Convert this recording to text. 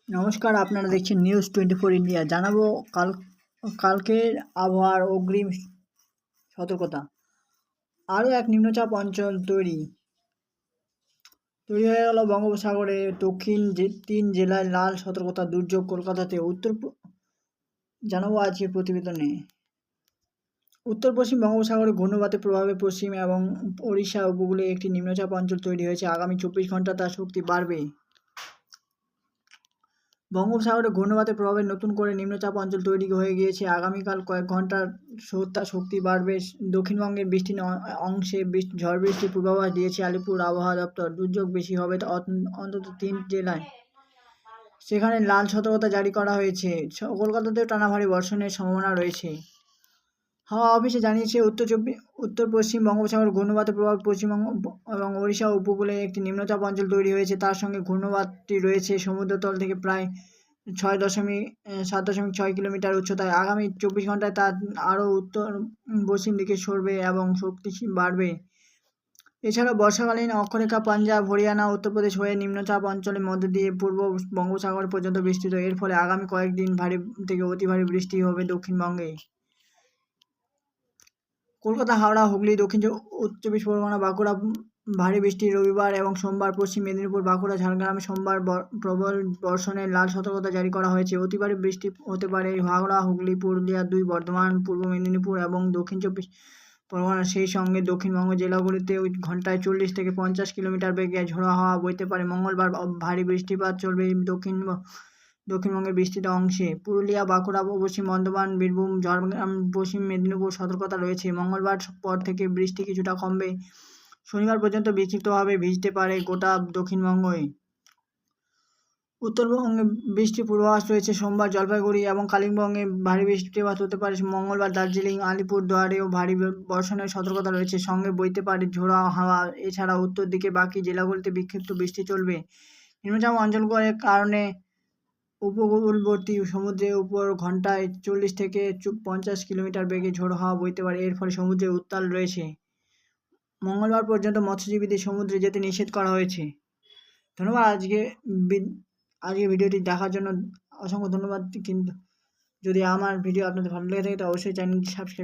নমস্কার, আপনারা দেখছেন নিউজ 24 ইন্ডিয়া। জানাবো কালকের আবহাওয়ার অগ্রিম সতর্কতা। আরও এক নিম্নচাপ অঞ্চল তৈরি হয়ে গেল বঙ্গোপসাগরে। দক্ষিণ 3 জেলায় লাল সতর্কতা, দুর্যোগ কলকাতাতে। জানাবো আজকের প্রতিবেদনে। উত্তর পশ্চিম বঙ্গোপসাগরে ঘূর্ণিবাতের প্রভাবে পশ্চিম এবং ওড়িশা উপকূলে একটি নিম্নচাপ অঞ্চল তৈরি হয়েছে। আগামী 24 ঘন্টা তার শক্তি বাড়বে। বঙ্গোপসাগরে ঘূর্ণিবাতের প্রভাবে নতুন করে নিম্নচাপ অঞ্চল তৈরি হয়ে গিয়েছে। আগামীকাল কয়েক ঘন্টার তার শক্তি বাড়বে। দক্ষিণবঙ্গের বিস্তীর্ণ অংশে ঝড় বৃষ্টির পূর্বাভাস দিয়েছে আলিপুর আবহাওয়া দপ্তর। দুর্যোগ বেশি হবে অন্তত 3 জেলায়, সেখানে লাল সতর্কতা জারি করা হয়েছে। কলকাতাতেও টানা ভারী বর্ষণের সম্ভাবনা রয়েছে। হাওয়া অফিসে জানিয়েছে উত্তর পশ্চিম বঙ্গোপসাগরে ঘূর্ণিবাতের প্রভাব পশ্চিমবঙ্গ এবং ওড়িশা উপকূলে একটি নিম্নচাপ অঞ্চল তৈরি হয়েছে। তার সঙ্গে ঘূর্ণিবাতটি রয়েছে সমুদ্রতল থেকে প্রায় 7.6 কিলোমিটার উচ্চতায়। আগামী 24 ঘন্টায় তা আরও উত্তর পশ্চিম দিকে সরবে এবং শক্তি বাড়বে। এছাড়াও বর্ষাকালীন অক্ষরেখা পাঞ্জাব, হরিয়ানা, উত্তরপ্রদেশ হয়ে নিম্নচাপ অঞ্চলের মধ্য দিয়ে পূর্ব বঙ্গোপসাগর পর্যন্ত বিস্তৃত। এর ফলে আগামী কয়েকদিন ভারী থেকে অতি ভারী বৃষ্টি হবে দক্ষিণবঙ্গে। কলকাতা, হাওড়া, হুগলি, দক্ষিণ উত্তর চব্বিশ পরগনা, বাঁকুড়া ভারী বৃষ্টি রবিবার এবং সোমবার। পশ্চিম মেদিনীপুর, বাঁকুড়া, ঝাড়গ্রামে সোমবার প্রবল বর্ষণের লাল সতর্কতা জারি করা হয়েছে। অতি ভারী বৃষ্টি হতে পারে হাওড়া, হুগলি, পুরুলিয়া, 2 বর্ধমান, পূর্ব মেদিনীপুর এবং দক্ষিণ চব্বিশ পরগনা। সেই সঙ্গে দক্ষিণবঙ্গ জেলাগুলিতে ঘন্টায় 40 থেকে 50 কিলোমিটার বেগে ঝোড়ো হাওয়া বইতে পারে। মঙ্গলবার ভারী বৃষ্টিপাত চলবে দক্ষিণবঙ্গের বিস্তৃত অংশে। পুরুলিয়া, বাঁকুড়া, পশ্চিম বর্ধমান, বীরভূম, ঝাড়গ্রাম, পশ্চিম মেদিনীপুর সতর্কতা রয়েছে। মঙ্গলবার পর থেকে বৃষ্টি কিছুটা কমবে। শনিবার পর্যন্ত বিক্ষিপ্তভাবে ভিজতে পারে গোটা দক্ষিণবঙ্গই। উত্তরবঙ্গে বৃষ্টির পূর্বাভাস রয়েছে। সোমবার জলপাইগুড়ি এবং কালিম্পংয়ে ভারী বৃষ্টিপাত হতে পারে। মঙ্গলবার দার্জিলিং, আলিপুরদুয়ারেও ভারী বর্ষণের সতর্কতা রয়েছে, সঙ্গে বইতে পারে ঝোড়ো হাওয়া। এছাড়া উত্তর দিকে বাকি জেলাগুলিতে বিক্ষিপ্ত বৃষ্টি চলবে। নিম্নচাপ অঞ্চলগুলোর কারণে উপকূলবর্তী সমুদ্রের উপর ঘন্টায় 40 থেকে 50 কিলোমিটার বেগে ঝোড়ো হাওয়া বইতে পারে। এর ফলে সমুদ্রে উত্তাল রয়েছে। মঙ্গলবার পর্যন্ত মৎস্যজীবীদের সমুদ্রে যেতে নিষেধ করা হয়েছে। ধন্যবাদ। আজকে ভিডিওটি দেখার জন্য অসংখ্য ধন্যবাদ। কিন্তু যদি আমার ভিডিও আপনাদের ভালো লেগে থাকে তো অবশ্যই চ্যানেলটি সাবস্ক্রাইব